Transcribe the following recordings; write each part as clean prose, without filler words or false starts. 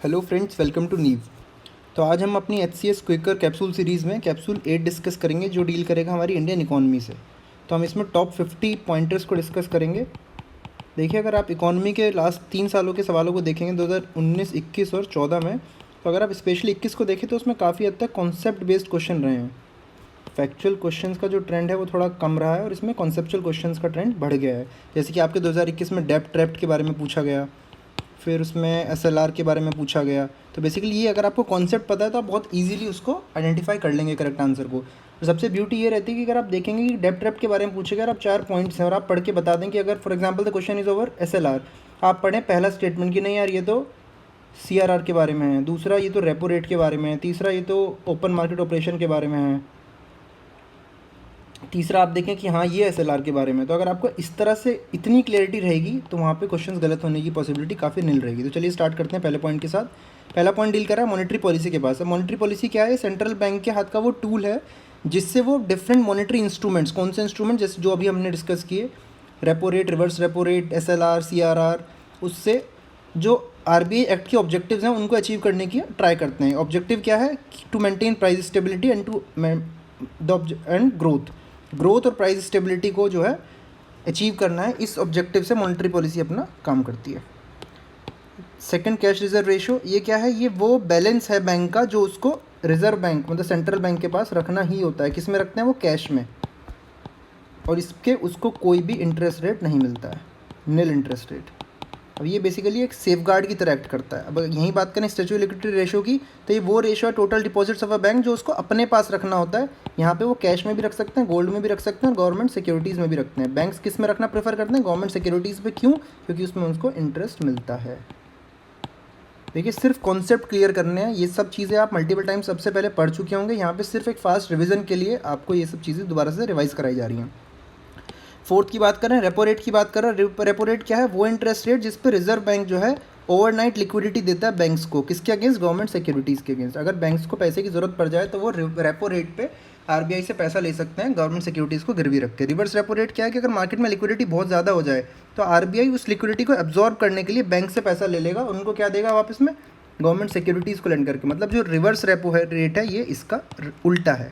Hello friends, welcome to नीव। तो आज हम अपनी HCS क्विकर कैप्सूल सीरीज़ में कैप्सूल 8 डिस्कस करेंगे, जो डील करेगा हमारी इंडियन इकॉनमी से। तो हम इसमें टॉप 50 पॉइंटर्स को डिस्कस करेंगे। देखिए, अगर आप इकॉनमी के लास्ट 3 सालों के सवालों को देखेंगे 2019, 21 और 14 में, तो अगर आप स्पेशली 21 को देखें तो उसमें काफ़ी हद तक कॉन्सेप्ट बेस्ड क्वेश्चन रहे हैं। फैक्चुअल क्वेश्चंस का जो ट्रेंड है वो थोड़ा कम रहा है और इसमें कॉन्सेप्चुअल क्वेश्चंस का ट्रेंड बढ़ गया है। जैसे कि आपके 2021 में डेब्ट ट्रैप्ट के बारे में पूछा गया, फिर उसमें SLR के बारे में पूछा गया। तो बेसिकली ये अगर आपको कॉन्सेप्ट पता है तो आप बहुत इजीली उसको आइडेंटिफाई कर लेंगे करेक्ट आंसर को। तो सबसे ब्यूटी ये रहती है कि अगर आप देखेंगे कि डेब्ट ट्रैप के बारे में पूछेगा, अगर आप 4 पॉइंट्स हैं और आप पढ़ के बता दें कि अगर for example the question is over SLR, आप पढ़ें पहला स्टेटमेंट कि नहीं यार ये तो CRR के बारे में है, दूसरा ये तो रेपो रेट के बारे में है, तीसरा ये तो ओपन मार्केट ऑपरेशन के बारे में है, तीसरा आप देखें कि हाँ ये SLR के बारे में। तो अगर आपको इस तरह से इतनी क्लैरिटी रहेगी तो वहाँ पे क्वेश्चंस गलत होने की पॉसिबिलिटी काफ़ी नील रहेगी। तो चलिए स्टार्ट करते हैं पहले पॉइंट के साथ। पहला पॉइंट डील कर रहा है मॉनेटरी पॉलिसी के पास। मॉनेटरी पॉलिसी क्या है? सेंट्रल बैंक के हाथ का वो टूल है जिससे वो डिफरेंट मॉनेटरी इंस्ट्रूमेंट्स, कौन से इंस्ट्रूमेंट, जैसे जो अभी हमने डिस्कस किए, repo rate, reverse repo rate, SLR, CRR, उससे जो RBI एक्ट के ऑब्जेक्टिव्स हैं उनको अचीव करने की ट्राई करते हैं। ऑब्जेक्टिव क्या है? To maintain price stability and growth और प्राइस स्टेबिलिटी को जो है अचीव करना है। इस ऑब्जेक्टिव से मॉनेटरी पॉलिसी अपना काम करती है। Second, cash reserve ratio. ये क्या है? ये वो बैलेंस है बैंक का जो उसको रिजर्व बैंक मतलब सेंट्रल बैंक के पास रखना ही होता है। किस में रखते हैं? वो कैश में। और इसके उसको कोई भी इंटरेस्ट रेट नहीं मिलता है, नील इंटरेस्ट रेट। अब ये बेसिकली एक सेफगार्ड की तरह एक्ट करता है। अब यहीं बात करें स्टैट्यूटरी लिक्विडिटी रेशो की, तो ये वो रेशो है total deposits of a bank जो उसको अपने पास रखना होता है। यहाँ पे वो कैश में भी रख सकते हैं, गोल्ड में भी रख सकते हैं, गवर्नमेंट सिक्योरिटीज़ में भी रखते हैं। बैंक्स किस में रखना प्रेफर करते हैं? गवर्नमेंट सिक्योरिटीज़ पे। क्यों? क्योंकि उसमें उनको इंटरेस्ट मिलता है। देखिए, सिर्फ कॉन्सेप्ट क्लियर करने हैं। ये सब चीज़ें आप मल्टीपल टाइम सबसे पहले पढ़ चुके होंगे। यहाँ पे सिर्फ एक फास्ट रिवीजन के लिए आपको ये सब चीज़ें दोबारा से रिवाइज कराई जा रही हैं। फोर्थ की बात करें, रेपो रेट की बात करें। रेपो रेट क्या है? वो इंटरेस्ट रेट जिस पर रिजर्व बैंक जो है ओवरनाइट लिक्विडिटी देता है बैंक्स को। किसके अगेंस्ट? गवर्नमेंट सिक्योरिटीज़ के अगेंस्ट। अगर बैंक्स को पैसे की जरूरत पड़ जाए तो वो रेपो रेट पे RBI से पैसा ले सकते हैं गवर्नमेंट सिक्योरिटीज़ को गिरवी रख के। रिवर्स रेपो रेट क्या है कि अगर मार्केट में लिक्विडिटी बहुत ज़्यादा हो जाए तो RBI उस लिक्विडिटी को एब्जॉर्ब करने के लिए बैंक से पैसा ले लेगा और उनको क्या देगा वापस में? गवर्नमेंट सिक्योरिटीज़ को लेंड करके। मतलब जो रिवर्स रेपो रेट है ये इसका उल्टा है।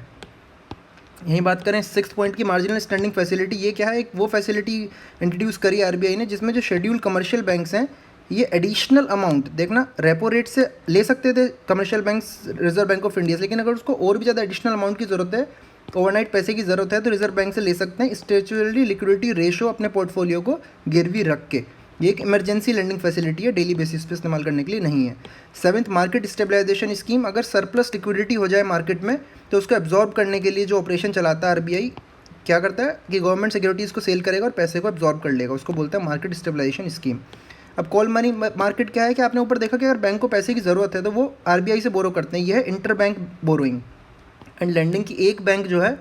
यहीं बात करें सिक्स पॉइंट की, मार्जिनल स्टैंडिंग फैसिलिटी। ये क्या है? एक वो फैसिलिटी इंट्रोड्यूस करी RBI ने जिसमें जो शेड्यूल कमर्शियल बैंक्स हैं ये एडिशनल अमाउंट, देखना, रेपो रेट से ले सकते थे commercial banks reserve bank of India से, लेकिन अगर उसको और भी ज़्यादा एडिशनल अमाउंट की ज़रूरत है, ओवरनाइट पैसे की ज़रूरत है, तो रिजर्व बैंक से ले सकते हैं स्टैट्यूटरी लिक्विडिटी रेशो अपने पोर्टफोलियो को गिरवी रख के। ये एक इमरजेंसी लेंडिंग फैसिलिटी है, डेली बेसिस पे इस्तेमाल करने के लिए नहीं है। Seventh, market stabilization scheme. अगर सरप्लस लिक्विडिटी हो जाए मार्केट में तो उसको एब्जॉर्ब करने के लिए जो ऑपरेशन चलाता है RBI, क्या करता है कि गवर्नमेंट सिक्योरिटीज़ को सेल करेगा और पैसे को एब्जॉर्ब कर लेगा। उसको बोलता है मार्केट स्टेबलाइजेशन स्कीम। अब कॉल मनी मार्केट क्या है कि आपने ऊपर देखा कि अगर बैंक को पैसे की ज़रूरत है तो वो RBI से बोरो करते हैं। यह है inter bank borrowing and lending की। एक बैंक जो है,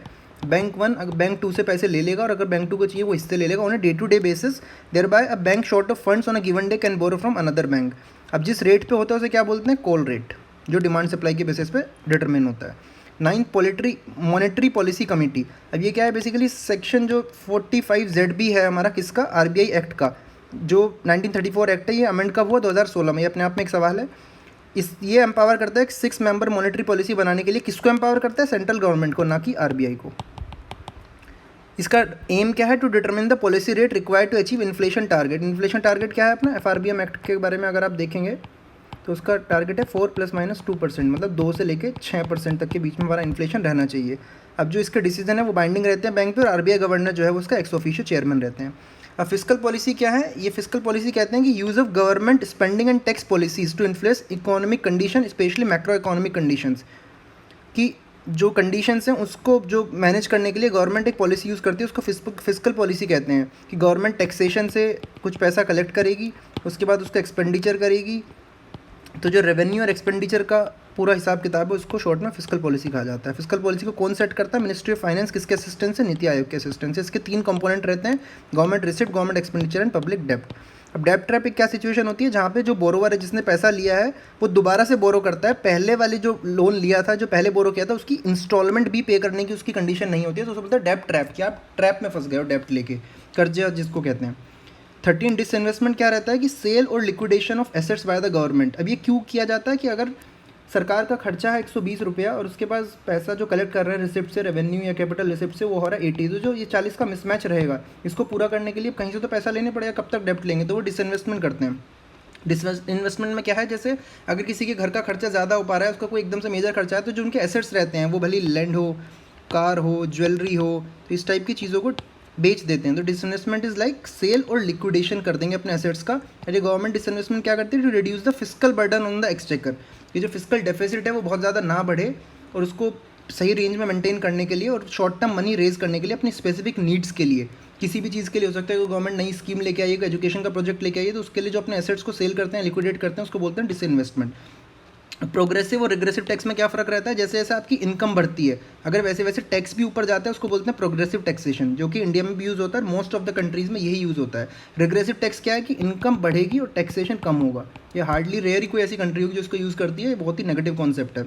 बैंक वन अगर बैंक टू से पैसे ले लेगा और अगर बैंक टू को चाहिए वो इससे ले लेगा on day to day basis. Thereby a bank short of funds on a given day can borrow from another bank. अब जिस रेट पे होता है उसे क्या बोलते हैं? कॉल रेट, जो डिमांड सप्लाई के बेसिस पे डिटरमिन होता है। Ninth, monetary policy committee. अब ये क्या है? बेसिकली सेक्शन जो 45ZB है हमारा किसका? RBI एक्ट का, जो 1934 एक्ट है, ये अमेंड कब हुआ? 2016 में। ये अपने आप में एक सवाल है। ये एम्पावर करता है 6 मेंबर मॉनेटरी पॉलिसी बनाने के लिए। किसको एम्पावर करता है? सेंट्रल गवर्नमेंट को, ना कि RBI को। इसका एम क्या है? To determine the policy rate required to achieve inflation target. Inflation target क्या है अपना? FRBM एक्ट के बारे में अगर आप देखेंगे तो उसका टारगेट है 4 ± 2%, मतलब 2 से लेकर 6% तक के बीच में हमारा इन्फ्लेशन रहना चाहिए। अब जो इसके डिसीजन है वो बाइंडिंग रहते हैं बैंक पे और RBI गवर्नर जो है वो उसका एक्स ऑफिशियो चेयरमैन रहते हैं। अब फिस्कल पॉलिसी क्या है? ये फिस्कल पॉलिसी कहते हैं कि use of government spending and tax policies to influence economic condition, specially macro economic conditions. कि जो कंडीशंस हैं उसको जो मैनेज करने के लिए गवर्नमेंट एक पॉलिसी यूज़ करती है, उसको फिस्कल पॉलिसी कहते हैं। कि गवर्नमेंट टैक्सेशन से कुछ पैसा कलेक्ट करेगी, उसके बाद उसका एक्सपेंडिचर करेगी। तो जो रेवेन्यू और एक्सपेंडिचर का पूरा हिसाब किताब है उसको शॉर्ट में फिस्कल पॉलिसी कहा जाता है। फिस्कल पॉलिसी को कौन सेट करता है? Ministry of finance. किसके असिस्टेंस से? नीति आयोग के असिस्टेंस से। इसके 3 कंपोनेंट रहते हैं, government receipt, government expenditure and public डेप्ट। अब डेप्ट ट्रैप एक क्या सिचुएशन होती है? जहाँ पे जो बोरोवर है, जिसने पैसा लिया है, वो दोबारा से बोरो करता है। पहले वाले जो लोन लिया था, जो पहले बोरो किया था, उसकी इंस्टॉलमेंट भी पे करने की उसकी कंडीशन नहीं होती है, तो उसको बोलता है डेप्ट ट्रैप। कि आप ट्रैप में फंस गए हो डेप्ट लेके, कर्जा जिसको कहते हैं। 13 डिसइन्वेस्टमेंट क्या रहता है कि सेल और liquidation of assets by the government. अब ये क्यों किया जाता है कि अगर सरकार का खर्चा है 120 रुपया और उसके पास पैसा जो कलेक्ट कर रहे हैं रिसिप्ट से, रेवेन्यू या कैपिटल रिसिप्ट से, वो हो रहा है 80, तो जो ये 40 का मिसमैच रहेगा, इसको पूरा करने के लिए कहीं से तो पैसा लेने पड़ेगा, कब तक डेप्ट लेंगे, तो वो डिसइन्वेस्टमेंट करते हैं। डिसइन्वेस्टमेंट में क्या है, जैसे अगर किसी के घर का खर्चा ज़्यादा हो पा रहा है, उसका कोई एकदम से मेजर खर्चा है, तो जो उनके एसेट्स रहते हैं वो भले लैंड हो, कार हो, ज्वेलरी हो, तो इस टाइप की चीज़ों को बेच देते हैं। तो डिसइन्वेस्टमेंट इज़ लाइक सेल और लिक्विडेशन कर देंगे अपने एसेट्स का। ये गवर्नमेंट डिसइन्वेस्टमेंट क्या करती है, to reduce the fiscal burden on the exchequer. ये जो फिस्कल डेफिसिट है वो बहुत ज़्यादा ना बढ़े और उसको सही रेंज में मेंटेन करने के लिए और शॉर्ट टर्म मनी रेज करने के लिए अपनी स्पेसिफिक नीड्स के लिए, किसी भी चीज़ के लिए हो सकता है कि गवर्नमेंट नई स्कीम लेके आई है, एजुकेशन का प्रोजेक्ट लेके आई है, तो उसके लिए जो अपने एसेट्स को सेल करते हैं, लिक्विडेट करते हैं, उसको बोलते हैं डिसइन्वेस्टमेंट। प्रोग्रेसिव और रिग्रेसिव टैक्स में क्या फ़र्क रहता है, जैसे जैसे आपकी इनकम बढ़ती है अगर वैसे वैसे टैक्स भी ऊपर जाता है, उसको बोलते हैं प्रोग्रेसिव टैक्सेशन, जो कि इंडिया में भी यूज़ होता है, मोस्ट ऑफ द कंट्रीज़ में यही यूज़ होता है। रिग्रेसिव टैक्स क्या है कि इनकम बढ़ेगी और टैक्सेशन कम होगा। ये हार्डली रेयर ही कोई ऐसी कंट्री होगी जो इसको यूज़ करती है, ये बहुत ही नेगेटिव कॉन्सेप्ट है।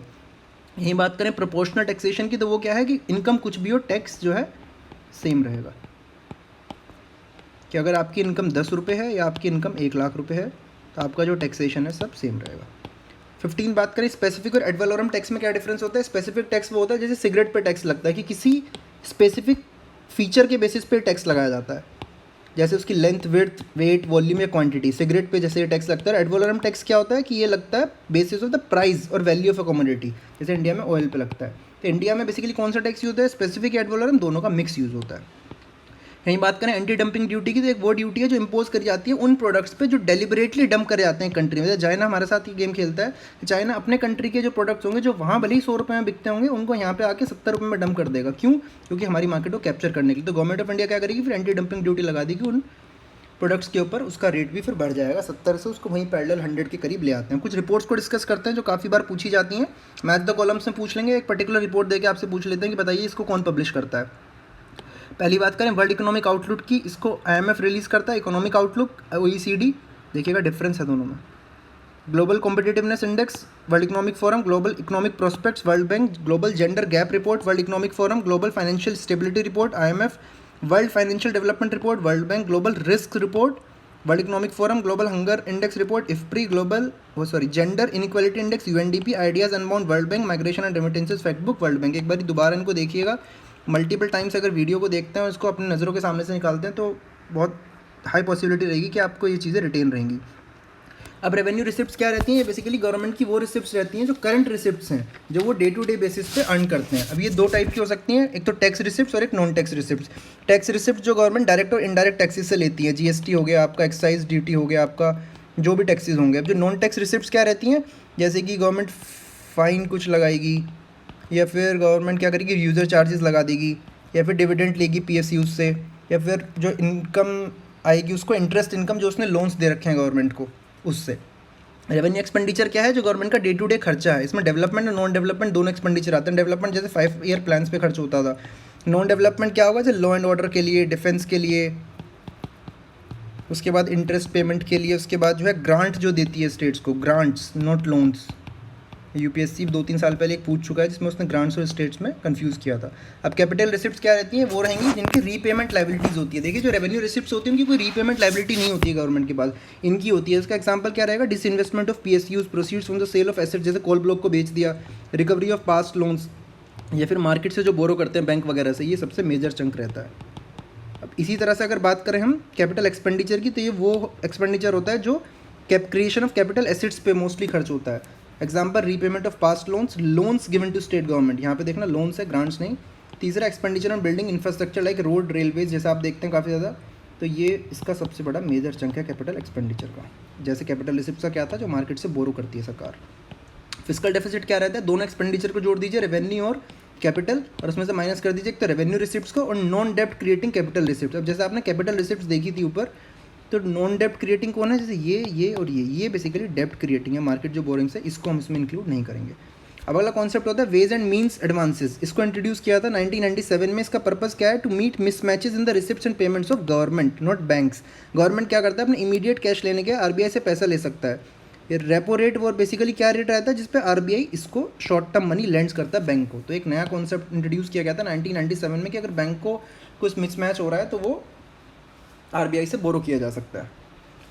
यही बात करें प्रोपोर्शनल टैक्सेशन की, तो वो क्या है कि इनकम कुछ भी हो, टैक्स जो है सेम रहेगा। कि अगर आपकी इनकम 10 रुपये है या आपकी इनकम 1 लाख रुपये है, तो आपका जो टैक्सेशन है सब सेम रहेगा। 15 बात करें स्पेसिफिक और एड वैलोरम टैक्स में क्या डिफरेंस होता है। स्पेसिफिक टैक्स वो होता है जैसे सिगरेट पे टैक्स लगता है कि किसी स्पेसिफिक फीचर के बेसिस पे टैक्स लगाया जाता है, जैसे उसकी लेंथ, विड्थ, वेट, वॉल्यूम या क्वांटिटी। सिगरेट पे जैसे ये टैक्स लगता है। एड वैलोरम टैक्स क्या होता है कि ये लगता है बेसिस ऑफ द प्राइस और वैल्यू ऑफ अ कमोडिटी, जैसे इंडिया में ऑयल पे लगता है। तो इंडिया में बेसिकली कौन सा टैक्स यूज होता है, स्पेसिफिक एड वैलोरम, दोनों का मिक्स यूज़ होता है। कहीं बात करें एंटी डंपिंग ड्यूटी की, तो एक वो ड्यूटी है जो इम्पोज करी जाती है उन प्रोडक्ट्स पे जो डेलिबरेटली डंप करे जाते हैं कंट्री में। जैसे चाइना हमारे साथ ये गेम खेलता है, चाइना अपने कंट्री के जो प्रोडक्ट्स होंगे जो वहाँ भले ही 100 रुपये में बिकते होंगे, उनको यहाँ पे आके 70 रुपये में डंप कर देगा। क्यों? क्योंकि हमारी मार्केट को कैप्चर करने के लिए। तो गवर्नमेंट ऑफ इंडिया क्या करेगी, फिर एंटी डंपिंग ड्यूटी लगा देगी उन प्रोडक्ट्स के ऊपर, उसका रेट भी फिर बढ़ जाएगा 70 से, उसको वहीं पैरेलल 100 के करीब ले आते हैं। कुछ रिपोर्ट्स को डिस्कस करते हैं जो काफ़ी बार पूछी जाती हैं, मैथ द कॉलम्स में पूछ लेंगे, एक पर्टिकुलर रिपोर्ट देके आपसे पूछ लेते हैं कि बताइए इसको कौन पब्लिश करता है। पहली बात करें वर्ल्ड इकोनॉमिक आउटलुक की, इसको IMF रिलीज़ करता है। इकोनॉमिक आउटलुक OECD, देखिएगा डिफरेंस है दोनों में। Global competitiveness index world economic forum, global economic prospects world bank, global gender gap report world economic forum, global financial stability report IMF, world financial development report world bank, global risk report world economic forum, global hunger index report IFPRI, global gender inequality index UNDP, ideas unbound world bank, migration and remittances fact book world bank. एक बार दोबारा इनको देखिएगा, multiple times अगर video को देखते हैं और इसको अपनी नज़रों के सामने से निकालते हैं तो बहुत हाई पॉसिबिलिटी रहेगी कि आपको ये चीज़ें रिटेन रहेंगी। अब रेवेन्यू रिसिप्ट्स क्या रहती हैं, ये बेसिकली गवर्नमेंट की वो रिसिप्ट्स रहती हैं जो करंट रिसिप्ट्स हैं, जो वो डे टू डे बेसिस पे अर्न करते हैं। अब ये दो टाइप की हो सकती हैं, एक तो टैक्स रिसिप्ट्स और एक non tax receipts. Tax receipt जो गवर्नमेंट डायरेक्ट और इनडायरेक्ट टैक्सेस से लेती है, GST हो गया आपका, एक्साइज ड्यूटी हो गया आपका, जो भी टैक्सेस होंगे। अब जो नॉन टैक्स रिसिप्ट्स क्या रहती हैं, जैसे कि गवर्नमेंट फ़ाइन कुछ लगाएगी, या फिर गवर्नमेंट क्या करेगी, यूज़र चार्जेस लगा देगी, या फिर डिविडेंड लेगी PSUs से, या फिर जो इनकम आएगी उसको इंटरेस्ट इनकम जो उसने लोन्स दे रखे हैं गवर्नमेंट को उससे। रेवेन्यू एक्सपेंडिचर क्या है, जो गवर्नमेंट का डे टू डे खर्चा है। इसमें डेवलपमेंट और नॉन डेवलपमेंट दोनों एक्सपेंडिचर आते हैं। डेवलपमेंट जैसे 5 ईयर प्लान्स पे खर्च होता था। नॉन डेवलपमेंट क्या होगा, जैसे लॉ एंड ऑर्डर के लिए, डिफेंस के लिए, उसके बाद इंटरेस्ट पेमेंट के लिए, उसके बाद जो है ग्रांट जो देती है स्टेट्स को, ग्रांट्स नॉट लोन्स। UPSC 2-3 साल पहले एक पूछ चुका है जिसमें उसने ग्रांट्स और स्टेट्स में कंफ्यूज किया था। अब कैपिटल रिसिप्ट्स क्या रहती हैं, वो रहेंगी जिनकी रीपेमेंट लाइबिलिटीज़ होती है। देखिए जो रेवेन्यू रिसिप्ट्स होती है उनकी कोई रीपेमेंट लाइबिलिटी नहीं होती है गवर्नमेंट के पास, इनकी होती है। इसका एग्जांपल क्या रहेगा, disinvestment of PSUs, proceeds from the sale of asset, जैसे कोल ब्लॉक को बेच दिया, रिकवरी ऑफ पास्ट लोन्स, या फिर मार्केट से जो बोरो करते हैं बैंक वगैरह से, ये सबसे मेजर चंक रहता है। अब इसी तरह से अगर बात करें हम कैपिटल एक्सपेंडिचर की, तो ये वो एक्सपेंडिचर होता है जो क्रिएशन ऑफ कैपिटल एसेट्स पे मोस्टली खर्च होता है। Example repayment of past loans, loans given to state government, यहाँ पे देखना लोन्स है, ग्रांट्स नहीं। तीसरा expenditure on building infrastructure like road, railways, जैसा आप देखते हैं काफ़ी ज़्यादा, तो ये इसका सबसे बड़ा मेजर चंक है कैपिटल एक्सपेंडिचर का। जैसे कैपिटल रिसिप्ट का क्या था, जो मार्केट से बोरो करती है सरकार। फिस्कल डेफिसिट क्या रहता है, दोनों एक्सपेंडिचर को जोड़ दीजिए, रेवेन्यू और कैपिटल, और उसमें से माइनस कर दीजिए एक तो रेवेन्यू रिसिप्ट्स को और नॉन डेप्ट क्रिएटिंग कैपिटल रिसिप्ट। अब जैसे आपने कैपिटल रिसिप्ट्स देखी थी ऊपर, तो नॉन डेप्ट क्रिएटिंग कौन है, जैसे ये और ये बेसिकली डेप्ट क्रिएटिंग है, मार्केट जो बोरिंग्स है इसको हम इसमें इंक्लूड नहीं करेंगे। अब अगला कॉन्सेप्ट होता है वेज एंड मीन्स एडवांसेस। इसको इंट्रोड्यूस किया था 1997 में। इसका पर्पस क्या है, to meet mismatches in the receipts and payments of government not banks. Government क्या करता है, अपने इमीडिएट कैश लेने के RBI से पैसा ले सकता है। ये रेपो रेट वो बेसिकली क्या रेट रहता है जिसपे RBI इसको शॉर्ट टर्म मनी लेंड्स करता है बैंक को। तो एक नया कॉन्सेप्ट इंट्रोड्यूस किया गया था 1997 में कि अगर बैंक को कुछ मिसमैच हो रहा है तो वो आरबीआई से बोरो किया जा सकता है।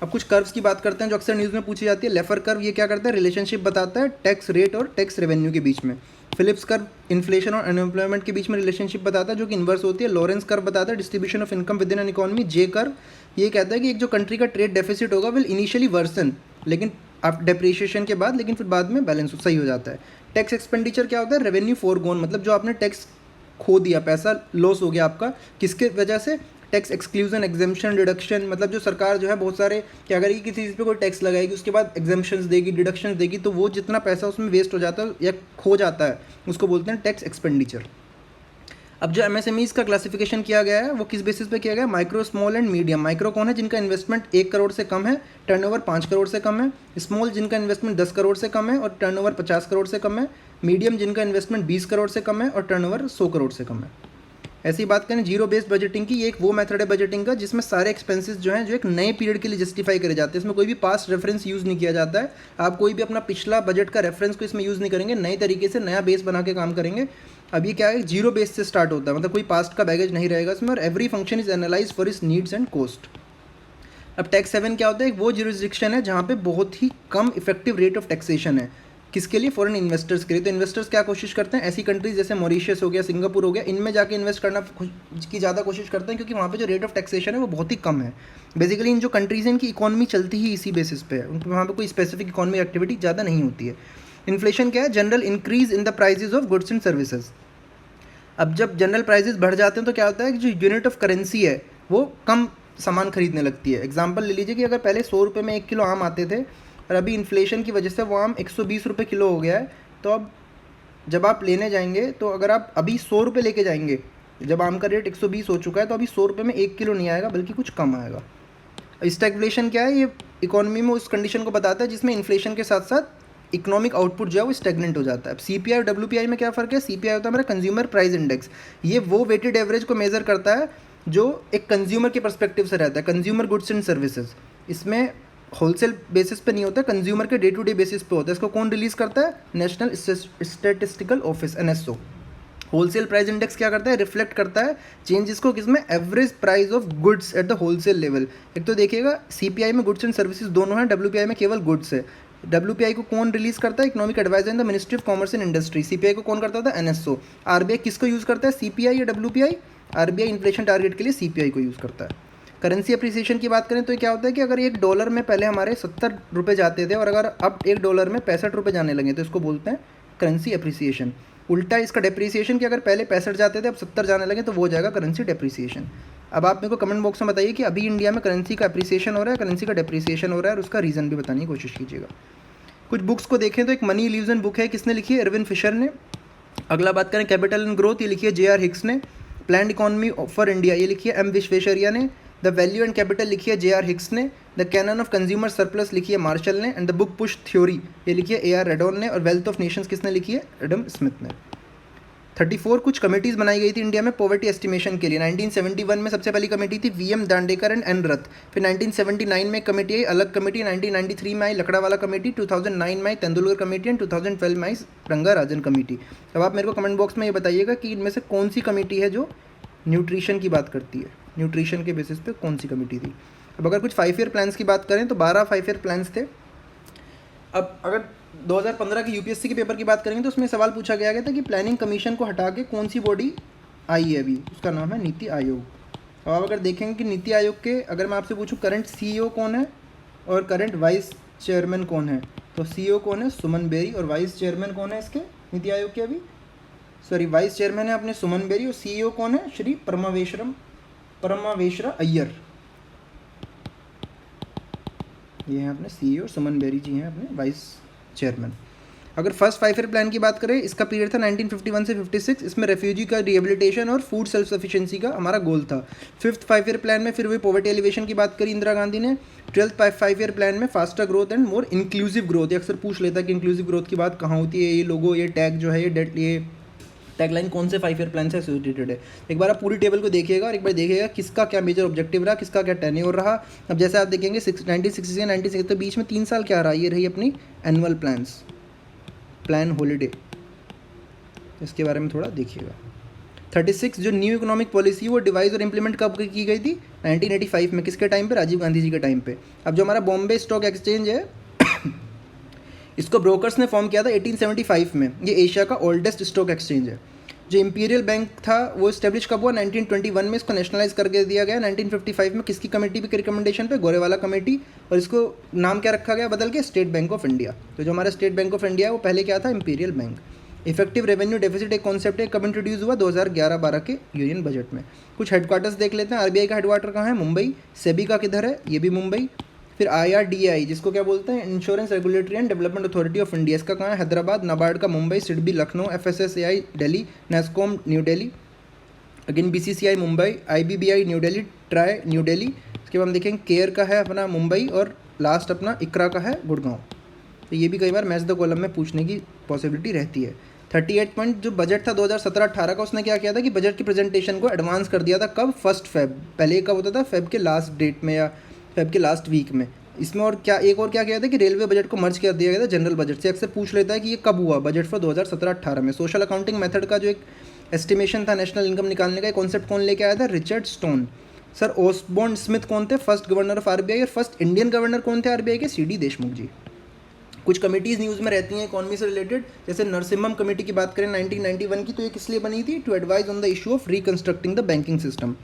अब कुछ कर्व्स की बात करते हैं जो अक्सर न्यूज़ में पूछी जाती है। लेफर कर्व ये क्या करता है, रिलेशनशिप बताता है टैक्स रेट और टैक्स रेवेन्यू के बीच में। फिलिप्स कर्व इन्फ्लेशन और अनएम्प्लॉयमेंट के बीच में रिलेशनशिप बताता है जो कि इन्वर्स होती है। लॉरेंस कर्व बताता है distribution of income with in an economy. J curve ये कहता है कि एक जो कंट्री का ट्रेड डेफिसिट होगा विल इनिशियली वर्सन, लेकिन आप डेप्रिसिएशन के बाद, लेकिन फिर बाद में बैलेंस सही हो जाता है। टैक्स एक्सपेंडिचर क्या होता है, रेवेन्यू फोरगोन, मतलब जो आपने टैक्स खो दिया, पैसा लॉस हो गया आपका, किसके वजह से, टैक्स एक्सक्लूजन, एग्जेम्पशन, डिडक्शन, मतलब जो सरकार जो है बहुत सारे क्या करेगी, किसी चीज़ पे कोई टैक्स लगाएगी, उसके बाद एग्जेम्पशंस देगी, डिडक्शंस देगी, तो वो जितना पैसा उसमें वेस्ट हो जाता है या खो जाता है उसको बोलते हैं टैक्स एक्सपेंडिचर। अब जो एमएसएमईज का क्लासिफिकेशन किया गया है वो किस बेसिस पे किया गया है, micro, small and medium. Micro कौन है, जिनका इन्वेस्टमेंट 1 करोड़ से कम है, टर्नओवर 5 करोड़ से कम है। स्मॉल जिनका इन्वेस्टमेंट 10 करोड़ से कम है और टर्नओवर 50 करोड़ से कम है। मीडियम जिनका इन्वेस्टमेंट 20 करोड़ से कम है और टर्नओवर 100 करोड़ से कम है। ऐसी बात करें जीरो बेस्ड बजटिंग की, ये एक वो मेथड है बजटिंग का जिसमें सारे एक्सपेंसेस जो हैं जो एक नए पीरियड के लिए जस्टिफाई करे जाते हैं। इसमें कोई भी पास्ट रेफरेंस यूज़ नहीं किया जाता है। आप कोई भी अपना पिछला बजट का रेफरेंस को इसमें यूज़ नहीं करेंगे, नए तरीके से नया बेस बना के काम करेंगे। अब ये क्या है, जीरो बेस से स्टार्ट होता है, मतलब कोई पास्ट का बैगेज नहीं रहेगा इसमें, और every function is analyse for its needs and cost. अब टैक्स हेवन क्या होता है, वो जुरिस्डिक्शन है जहाँ पे बहुत ही कम इफेक्टिव रेट ऑफ टैक्सेशन है। किसके लिए, फॉरेन इन्वेस्टर्स के लिए। तो इन्वेस्टर्स क्या कोशिश करते हैं, ऐसी कंट्रीज जैसे मॉरिशस हो गया, सिंगापुर हो गया, इनमें जाके इन्वेस्ट करना की ज़्यादा कोशिश करते हैं क्योंकि वहाँ पे जो रेट ऑफ टैक्सेशन है वो बहुत ही कम है। बेसिकली इन जो कंट्रीज़ हैं इनकी इकॉनमी चलती ही इसी बेसिस पे है, उनके वहाँ पे कोई स्पेसिफिक इकॉनमिक एक्टिविटी ज़्यादा नहीं होती है। इन्फ्लेशन क्या है, general increase in the prices of goods and services. अब जब जनरल प्राइजेस बढ़ जाते हैं तो क्या होता है कि जो यूनिट ऑफ करेंसी है वो कम सामान खरीदने लगती है। एग्जांपल ले लीजिए कि अगर पहले 100 रुपये में 1 किलो आम आते थे और अभी इन्फ्लेशन की वजह से वो आम 120 रुपये किलो हो गया है, तो अब जब आप लेने जाएंगे तो अगर आप अभी 100 रुपये लेके जाएंगे, जब आम का रेट 120 हो चुका है, तो अभी 100 रुपये में 1 किलो नहीं आएगा बल्कि कुछ कम आएगा। स्टैगफ्लेशन क्या है, ये इकोनॉमी में उस कंडीशन को बताता है जिसमें इन्फ्लेशन के साथ साथ इकोनॉमिक आउटपुट जो है वो स्टेगनेंट हो जाता है। अब सीपीआई और डब्ल्यूपीआई में क्या फ़र्क है, सीपीआई होता है हमारा कंज्यूमर प्राइस इंडेक्स, ये वो वेटेड एवरेज को मेज़र करता है जो एक कंज्यूमर के पर्सपेक्टिव से रहता है, कंज्यूमर गुड्स एंड सर्विसेज। इसमें होलसेल बेसिस पे नहीं होता, कंज्यूमर के डे टू डे बेसिस पे होता है। इसको कौन रिलीज़ करता है, national statistical office NSO. Wholesale price index क्या करता है, रिफ्लेक्ट करता है चेंजेस को, किसमें, average price of goods at the wholesale level. एक तो देखिएगा सीपीआई में गुड्स एंड सर्विसेज दोनों हैं, डब्ल्यूपीआई में केवल गुड्स है। डब्ल्यूपीआई को कौन रिलीज करता है, economic adviser in the ministry of commerce and industry. CPI को कौन करता था, एनएसओ। आरबीआई किसको यूज़ करता है, सीपीआई या डब्ल्यूपीआई, आरबीआई इन्फ्लेशन टारगेट के लिए सीपीआई को यूज़ करता है। करेंसी अप्रिसिएशन की बात करें तो क्या होता है कि अगर $1 में पहले हमारे 70 रुपये जाते थे और अगर अब $1 में 65 रुपये जाने लगे तो इसको बोलते हैं करेंसी अप्रिसिएशन। उल्टा इसका डेप्रिसिएशन कि अगर पहले 65 जाते थे अब 70 जाने लगे तो वो हो जाएगा करेंसी डेप्रिसिएशन। अब आप मेरे को कमेंट बॉक्स में बताइए कि अभी इंडिया में करेंसी का अप्रिसिएशन हो रहा है, करेंसी का डेप्रिसिएशन हो रहा है, और उसका रीज़न भी बताने की कोशिश कीजिएगा। कुछ बुक्स को देखें तो एक मनी इल्यूजन बुक है, किसने लिखी है, एरविन फिशर ने। अगला बात करें कैपिटल एंड ग्रोथ, ये लिखी है जे.आर. हिक्स ने। प्लान्ड इकोनॉमी फॉर इंडिया ये लिखी है एम विश्वेश्वरैया ने। द वैल्यू एंड कैपिटल लिखी है जे.आर. हिक्स ने। The canon of consumer surplus लिखी है मार्शल ने। And the book push theory ये लिखी है ए.आर. रेडॉन ने। और वेल्थ ऑफ नेशंस किसने लिखी है, एडम स्मिथ ने। 34 कुछ कमेटीज़ बनाई गई थी इंडिया में पॉवर्टी एस्टिमेशन के लिए। 1971 में सबसे पहली कमेटी थी वी.एम. दांडेकर एंड एन रथ। फिर 1979 में एक कमेटी आई, अलग कमेटी। 1993 में आई लकड़ावाला कमेटी। 2009 में आई तेंदुलकर कमेटी एंड 2012 में आई रंगाराजन कमेटी। अब आप मेरे को कमेंट बॉक्स में ये बताइएगा कि इनमें से कौन सी कमेटी है जो न्यूट्रिशन की बात करती है, न्यूट्रिशन के बेसिस पे कौन सी कमेटी थी। अब अगर कुछ 5 ईयर प्लान्स की बात करें तो 12 5 ईयर प्लान्स थे। अब अगर 2015 की यूपीएससी के पेपर की बात करेंगे तो उसमें सवाल पूछा गया था कि प्लानिंग कमीशन को हटा के कौन सी बॉडी आई है अभी, उसका नाम है नीति आयोग। अब आप अगर देखेंगे कि नीति आयोग के अगर मैं आपसे पूछूं करंट सीईओ कौन है और करंट वाइस चेयरमैन कौन है, तो सीईओ कौन है, सुमन बेरी। और वाइस चेयरमैन कौन है इसके नीति आयोग के, अभी वाइस चेयरमैन है अपने सुमन बेरी। और सीईओ कौन है, श्री परमावेश्वरा अय्यर। ये हैं अपने सीईओ, सुमन बेरी जी हैं अपने वाइस चेयरमैन। अगर फर्स्ट 5 ईयर प्लान की बात करें, इसका पीरियड था 1951 से 56। इसमें रेफ्यूजी का रिहेबिलिटेशन और फूड सेल्फ सफिशिएंसी का हमारा गोल था। 5th 5 ईयर प्लान में फिर वही पॉवर्टी एलिवेशन की बात करी इंदिरा गांधी ने। 12th 5 ईयर प्लान में faster growth and more inclusive growth. ये अक्सर पूछ लेता है कि इंक्लूसिव ग्रोथ की बात कहाँ होती है, ये लोगो, ये टैग जो है, ये टैगलाइन कौन से 5 ईयर प्लान से एसोसिएटेड है। एक बार आप पूरी टेबल को देखिएगा और एक बार देखिएगा किसका क्या मेजर ऑब्जेक्टिव रहा, किसका क्या टेन्योर रहा। अब जैसे आप देखेंगे 1960 से 1960 तो बीच में 3 साल क्या रहा, ये रही अपनी एनुअल प्लान हॉलीडे, इसके बारे में थोड़ा देखिएगा। 36 जो न्यू इकोनॉमिक पॉलिसी वो डिवाइस और इम्प्लीमेंट कब की गई थी? 1985 में। किसके टाइम पे? राजीव गांधी जी के टाइम पे। अब जो हमारा बॉम्बे स्टॉक एक्सचेंज है इसको ब्रोकर्स ने फॉर्म किया था 1875 में। ये एशिया का ओल्डेस्ट स्टॉक एक्सचेंज है। जो इंपीरियल बैंक था वो इस्टेब्लिश कब हुआ? 1921 में। इसको नेशनलाइज करके दिया गया 1955 में। किसकी कमेटी के रिकमेंडेशन पे? गोरेवाला कमेटी। और इसको नाम क्या रखा गया बदल के? State bank of India. तो जो हमारा स्टेट बैंक ऑफ इंडिया है वो पहले क्या था? Imperial bank. Effective revenue deficit एक कॉन्सेप्ट है, कब इंट्रोड्यूस हुआ? 2011-12 के यूनियन बजट में। कुछ हेडक्वार्टर्स देख लेते हैं। आरबीआई का हेडक्वार्टर कहाँ है? मुंबई। सेबी का किधर है? ये भी मुंबई। फिर IRDAI जिसको क्या बोलते हैं? Insurance regulatory and development authority of India, इसका कहाँ है? हैदराबाद। नाबार्ड का Mumbai. SIDBI Lucknow. FSSAI Delhi. NASSCOM new Delhi. Again BCCI Mumbai. IBBI new Delhi. Try new Delhi. इसके बाद हम देखेंगे केयर का है अपना मुंबई और लास्ट अपना इकरा का है गुड़गांव। तो ये भी कई बार मैच द कॉलम में पूछने की पॉसिबिलिटी रहती है। 38 पॉइंट जो बजट था 2017-18 का, उसने क्या किया था कि बजट की प्रेजेंटेशन को एडवांस कर दिया था। कब? 1 फेब। पहले कब होता था? फेब के लास्ट डेट में या फेब के लास्ट वीक में। इसमें और क्या किया था कि रेलवे बजट को मर्ज कर दिया गया था जनरल बजट से। अक्सर पूछ लेता है कि ये कब हुआ? बजट फॉर 2017-18 में। सोशल अकाउंटिंग मेथड का जो एक एस्टिमेशन था नेशनल इनकम निकालने का, कॉन्सेप्ट कौन लेके आया था? Richard stone. Sir Osborne Smith कौन थे? First governor of RBI। और फर्स्ट इंडियन गवर्नर कौन थे RBI के? CD देशमुख जी। कुछ कमेटीज़ न्यूज़ में रहती हैं इकॉनमी से रिलेटेड, जैसे नरसिम्हम कमेटी की बात करें 1991 की, तो ये किस लिए बनी थी? To advise on the issue of reconstructing the banking system.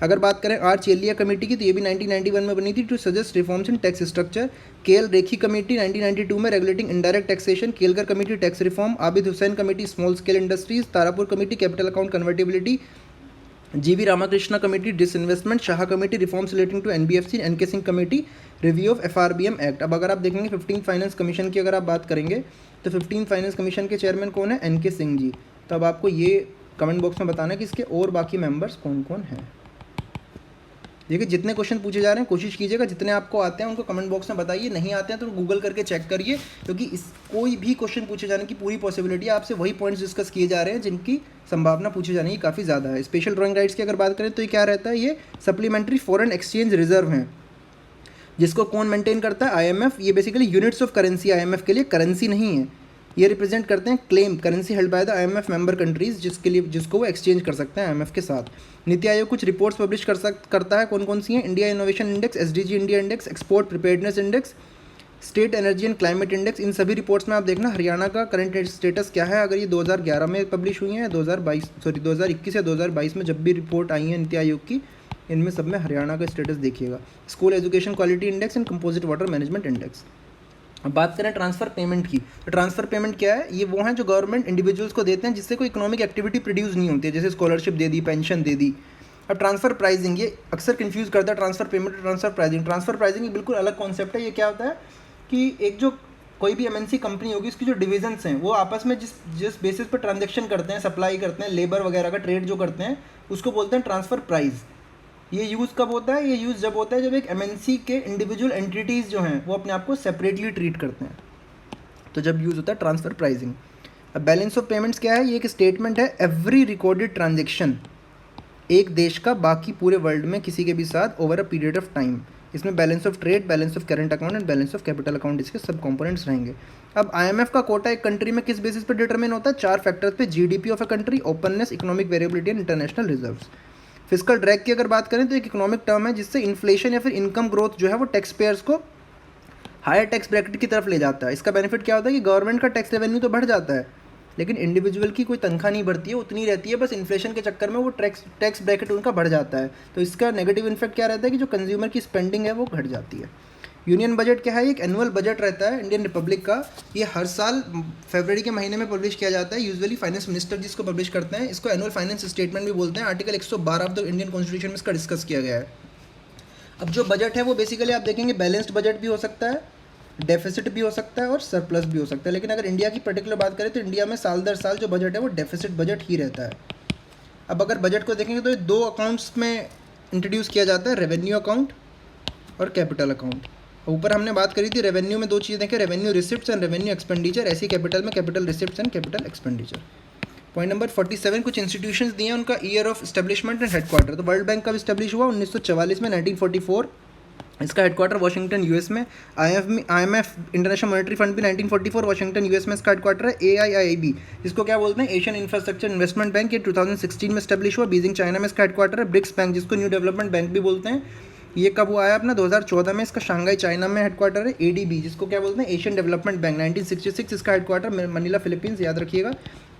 अगर बात करें आर चेलिया कमेटी की, तो ये भी 1991 में बनी थी, to suggest reforms in tax structure. KL Rekhi committee 1992 में, regulating indirect taxation. Kelkar committee tax reform. Abid Hussain committee small scale industries. Tarapur committee capital account convertibility. GV Ramakrishna committee disinvestment. Shah committee reforms relating to NBFC। NK Singh committee review of FRBM act. अब अगर आप देखेंगे 15th finance commission की अगर आप बात करेंगे तो 15th फाइनेंस कमीशन के चेयरमैन कौन है? NK सिंह जी। तो अब आपको ये कमेंट बॉक्स में बताना है कि इसके और बाकी मेंबर्स कौन कौन हैं। देखिए जितने क्वेश्चन पूछे जा रहे हैं कोशिश कीजिएगा जितने आपको आते हैं उनको कमेंट बॉक्स में बताइए, नहीं आते हैं तो गूगल करके चेक करिए, क्योंकि इस कोई भी क्वेश्चन पूछे जाने की पूरी पॉसिबिलिटी है। आपसे वही पॉइंट्स डिस्कस किए जा रहे हैं जिनकी संभावना पूछे जाने की काफ़ी ज़्यादा है। स्पेशल ड्राइंग राइट्स की अगर बात करें तो ये क्या रहता है? ये सप्लीमेंट्री फॉरेन एक्सचेंज रिजर्व हैं, जिसको कौन मेंटेन करता है? IMF। ये basically units of currency, IMF के लिए करेंसी नहीं है, ये रिप्रेजेंट करते हैं claim currency held by the IMF member countries, जिसको वो एक्सचेंज कर सकते हैं IMF के साथ। नीति आयोग कुछ रिपोर्ट्स पब्लिश करता है, कौन कौन सी हैं? India innovation index, SDG India index, export preparedness index, state energy and climate index. इन सभी रिपोर्ट्स में आप देखना हरियाणा का करंट स्टेटस क्या है, अगर ये 2011 में पब्लिश हुई हैं, 2021 या 2022 में जब भी रिपोर्ट आई है नीति आयोग की, इनमें सब में हरियाणा का स्टेटस देखिएगा। School education quality index and composite water management index. अब बात करें ट्रांसफ़र पेमेंट की, तो ट्रांसफ़र पेमेंट क्या है? ये वो हैं जो गवर्नमेंट इंडिविजुअल्स को देते हैं जिससे कोई इकोनॉमिक एक्टिविटी प्रोड्यूस नहीं होती है, जैसे स्कॉलरशिप दे दी, पेंशन दे दी। अब ट्रांसफ़र प्राइसिंग, ये अक्सर कंफ्यूज करता है ट्रांसफ़र पेमेंट और ट्रांसफ़र प्राइसिंग। ट्रांसफ़र प्राइसिंग ये बिल्कुल अलग कॉन्सेप्ट है। ये क्या होता है कि एक जो कोई भी MNC कंपनी होगी उसकी जो डिविजन्स हैं वो आपस में जिस बेसिस पर ट्रांजेक्शन करते हैं, सप्लाई करते हैं, लेबर वगैरह का ट्रेड जो करते हैं, उसको बोलते हैं ट्रांसफ़र प्राइस। ये यूज़ कब होता है? ये यूज़ जब होता है जब एक MNC के इंडिविजुअल एंटिटीज़ जो हैं वो अपने आप को सेपरेटली ट्रीट करते हैं, तो जब यूज़ होता है ट्रांसफ़र प्राइसिंग। अब बैलेंस ऑफ पेमेंट्स क्या है? ये एक स्टेटमेंट है, एवरी रिकॉर्डेड ट्रांजेक्शन एक देश का बाकी पूरे वर्ल्ड में किसी के भी साथ over a period of time. इसमें balance of trade, balance of current account and balance of capital account इसके सब कंपोनेंट्स रहेंगे। अब IMF का कोटा एक कंट्री में किस बेसिस पर डिटरमिन होता है? 4 फैक्टर्स पे, GDP of a country, openness, economic variability and international reserves. Fiscal drag की अगर बात करें तो एक इकोनॉमिक टर्म है जिससे इन्फ्लेशन या फिर इनकम ग्रोथ जो है वो टैक्स पेयर्स को हायर टैक्स ब्रैकेट की तरफ ले जाता है। इसका बेनिफिट क्या होता है कि गवर्नमेंट का टैक्स रेवेन्यू तो बढ़ जाता है, लेकिन इंडिविजुअल की कोई तनख्वाह नहीं बढ़ती है, उतनी रहती है, बस इन्फ्लेशन के चक्कर में वो टैक्स ब्रैकेट उनका बढ़ जाता है। तो इसका नेगेटिव इफेक्ट क्या रहता है कि जो कंज्यूमर की स्पेंडिंग है वो घट जाती है। यूनियन बजट क्या है? एक एनुअल बजट रहता है इंडियन रिपब्लिक का। ये हर साल फरवरी के महीने में पब्लिश किया जाता है, यूजुअली फाइनेंस मिनिस्टर जिसको पब्लिश करते हैं। इसको एनुअल फाइनेंस स्टेटमेंट भी बोलते हैं। Article 112 of the Indian constitution में इसका डिस्कस किया गया है। अब जो बजट है वो बेसिकली आप देखेंगे बैलेंस्ड बजट भी हो सकता है, डेफिसिट भी हो सकता है और सरप्लस भी हो सकता है। लेकिन अगर इंडिया की पर्टिकुलर बात करें तो इंडिया में साल दर साल जो बजट है वो डेफिसिट बजट ही रहता है। अब अगर बजट को देखेंगे तो ये 2 अकाउंट्स में इंट्रोड्यूस किया जाता है, रेवेन्यू अकाउंट और कैपिटल अकाउंट। ऊपर हमने बात करी थी रेवेन्यू में 2 चीज़ें देखें, revenue receipts and revenue expenditure. ऐसी कैपिटल में capital receipts and capital expenditure. Point number 47, कुछ इंस्टीट्यूशंस दिए हैं उनका year of establishment and headquarter. तो वर्ल्ड बैंक कब इस्टेब्लिश हुआ? 1944 में, 1944। इसका हेडक्वार्टर वाशिंगटन यूएस में। IMF इंटरनेशनल मॉनेटरी फंड भी 1944 वाशिंगटन यूएस में इसका हेडक्वार्टर है। AIIB जिसको क्या बोलते हैं, एशियन इंफ्रास्ट्रक्चर इन्वेस्टमेंट बैंक, ये 2016 में स्टैब्लिश हुआ। बीजिंग चाइना में इसका हेडक्वार्टर है। ब्रिक्स बैंक जिसको न्यू डेवलपमेंट बैंक भी बोलते हैं, ये कब हुआ है अपना 2014 में। इसका शंघाई चाइना में हेडक्वार्टर है। ADB जिसको क्या बोलते हैं, एशियन डेवलपमेंट बैंक, 1966 इसका हेडक्वार्टर मनीला फिलीपींस, याद रखिएगा।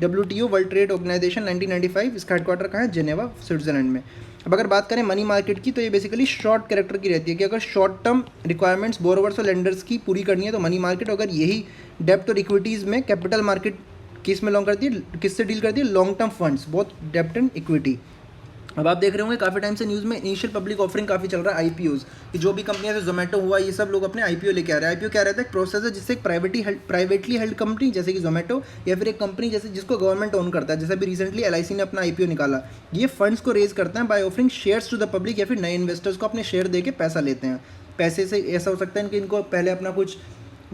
WTO वर्ल्ड ट्रेड ऑर्गेनाइजेशन 1995 इसका हेडक्वार्टर कहाँ है, जेनेवा स्विट्जरलैंड में। अब अगर बात करें मनी मार्केट की, तो ये बेसिकली शॉर्ट कैरेक्टर की रहती है कि अगर शॉर्ट टर्म रिक्वायरमेंट्स बोरोवर्स और लेंडर्स की पूरी करनी है तो मनी मार्केट, अगर यही डेप्ट और इक्विटीज़ में कैपिटल मार्केट किस में लॉन्ग करती है, किससे डील करती है, लॉन्ग टर्म फंड्स, बोथ डेप्ट एंड इक्विटी। अब आप देख रहे होंगे काफ़ी टाइम से न्यूज़ में इनिशियल पब्लिक ऑफरिंग काफ़ी चल रहा है, IPOs कि जो भी कंपनियां जैसे जोमेटो हुआ, ये सब लोग अपने IPO लेके आ रहे हैं। IPO क्या रहता है, एक प्रोसेस है जिससे एक प्राइवेटली हेल्ड कंपनी जैसे कि जोमेटो, या फिर एक कंपनी जैसे जिसको गवर्नमेंट ओन करता है, जैसे अभी रिसेंटली LIC ने अपना IPO निकाला, ये फंड्स को रेज करते हैं by offering shares to the public, या फिर नए इन्वेस्टर्स को अपने शेयर दे के पैसा लेते हैं। पैसे से ऐसा हो सकता है कि इनको पहले अपना कुछ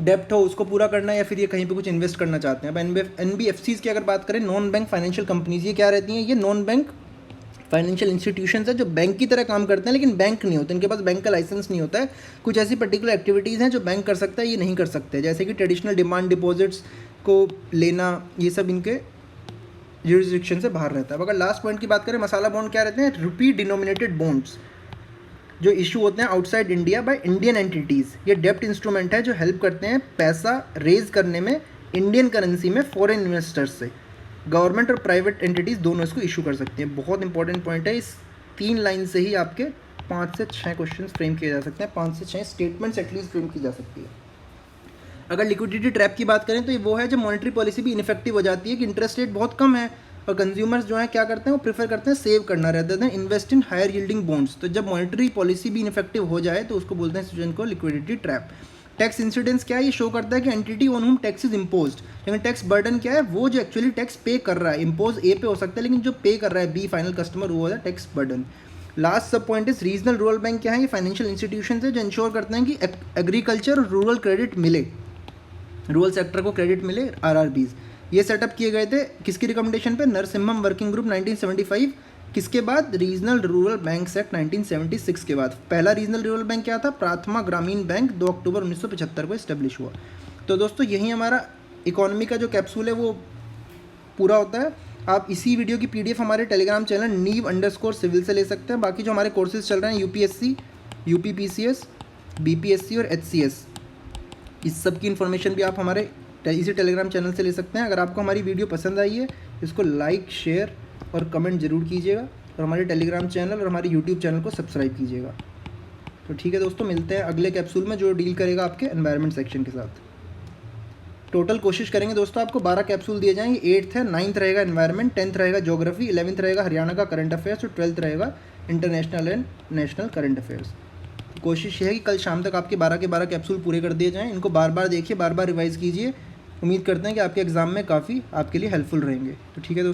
डेप्ट हो उसको पूरा करना है, या फिर ये कहीं पे कुछ इन्वेस्ट करना चाहते हैं। अब NBFCs की अगर बात करें, नॉन बैंक फाइनेंशियल कंपनीज, ये क्या रहती हैं, ये नॉन बैंक फाइनेंशियल इंस्टीट्यूशंस है जो बैंक की तरह काम करते हैं लेकिन बैंक नहीं होते, इनके पास बैंक का लाइसेंस नहीं होता है। कुछ ऐसी पर्टिकुलर एक्टिविटीज़ हैं जो बैंक कर सकता है, ये नहीं कर सकते, जैसे कि ट्रेडिशनल डिमांड डिपॉजिट्स को लेना, ये सब इनके जुरिस्डिक्शन से बाहर रहता है। अगर लास्ट पॉइंट की बात करें, मसाला बॉन्ड क्या रहते हैं, रुपी डिनोमिनेटेड बॉन्ड्स जो इशू होते हैं outside India by Indian entities. ये डेप्ट इंस्ट्रूमेंट है जो हेल्प करते हैं पैसा रेज करने में इंडियन करेंसी में फॉरेन इन्वेस्टर्स से। गवर्नमेंट और प्राइवेट एंटिटीज़ दोनों इसको इशू कर सकती हैं। बहुत इंपॉर्टेंट पॉइंट है, इस 3 लाइन से ही आपके 5 से 6 क्वेश्चन फ्रेम किए जा सकते हैं, 5 से 6 स्टेटमेंट्स एटलीस्ट फ्रेम की जा सकती है। अगर लिक्विडिटी ट्रैप की बात करें तो ये वो है जब मॉनेटरी पॉलिसी भी इनफेक्टिव हो जाती है कि इंटरेस्ट रेट बहुत कम है और कंज्यूमर्स जो है क्या करते हैं, वो प्रेफर करते हैं सेव करना रहता है invest in higher yielding bonds. तो जब मॉनेटरी पॉलिसी भी इनफेक्टिव हो जाए तो उसको बोलते हैं सिचुएशन को लिक्विडिटी ट्रैप। टैक्स इंसिडेंस क्या है, ये शो करता है कि एंटिटी ऑन हुम टैक्स इज इम्पोज्ड, लेकिन टैक्स बर्डन क्या है, वो जो एक्चुअली टैक्स पे कर रहा है, इम्पोज ए पे हो सकता है लेकिन जो पे कर रहा है B फाइनल कस्टमर, वो है टैक्स बर्डन। लास्ट सब point is regional rural bank क्या है, ये फाइनेंशियल इंस्टीट्यूशन है जो इंश्योर करते हैं कि एग्रीकल्चर और रूरल क्रेडिट मिले, रूरल सेक्टर को क्रेडिट मिले, RRBs। ये सेटअप किए गए थे किसकी रिकमेंडेशन पे, नरसिम्हम वर्किंग ग्रुप 1975, किसके बाद, रीजनल रूरल बैंक्स एक्ट 1976 के बाद। पहला रीजनल रूरल बैंक क्या था, प्राथमा ग्रामीण बैंक, 2 अक्टूबर 1975 को इस्टेब्लिश हुआ। तो दोस्तों यही हमारा इकोनॉमी का जो कैप्सूल है वो पूरा होता है। आप इसी वीडियो की PDF हमारे टेलीग्राम चैनल नीव_सिविल से ले सकते हैं। बाकी जो हमारे कोर्सेज चल रहे हैं UPSC, UPPCS, BPSC और HCS, इस सब की इन्फॉर्मेशन भी आप हमारे इसी टेलीग्राम चैनल से ले सकते हैं। अगर आपको हमारी वीडियो पसंद आई है इसको लाइक, शेयर और कमेंट ज़रूर कीजिएगा और हमारे टेलीग्राम चैनल और हमारे यूट्यूब चैनल को सब्सक्राइब कीजिएगा। तो ठीक है दोस्तों, मिलते हैं अगले कैप्सूल में जो डील करेगा आपके एनवायरनमेंट सेक्शन के साथ। टोटल कोशिश करेंगे दोस्तों आपको 12 कैप्सूल दिए जाएंगे। 8th है, 9th रहेगा एनवायरनमेंट, 10th रहेगा ज्योग्राफी, 11th रहेगा हरियाणा का करंट अफेयर्स और 12th रहेगा international and national current affairs. कोशिश ये है कि कल शाम तक आपके 12 के 12 कैप्सूल पूरे कर दिए जाएँ। इनको बार बार देखिए, बार बार रिवाइज़ कीजिए। उम्मीद करते हैं कि आपके एग्ज़ाम में काफ़ी आपके लिए हेल्पफुल रहेंगे। तो ठीक है दोस्तों।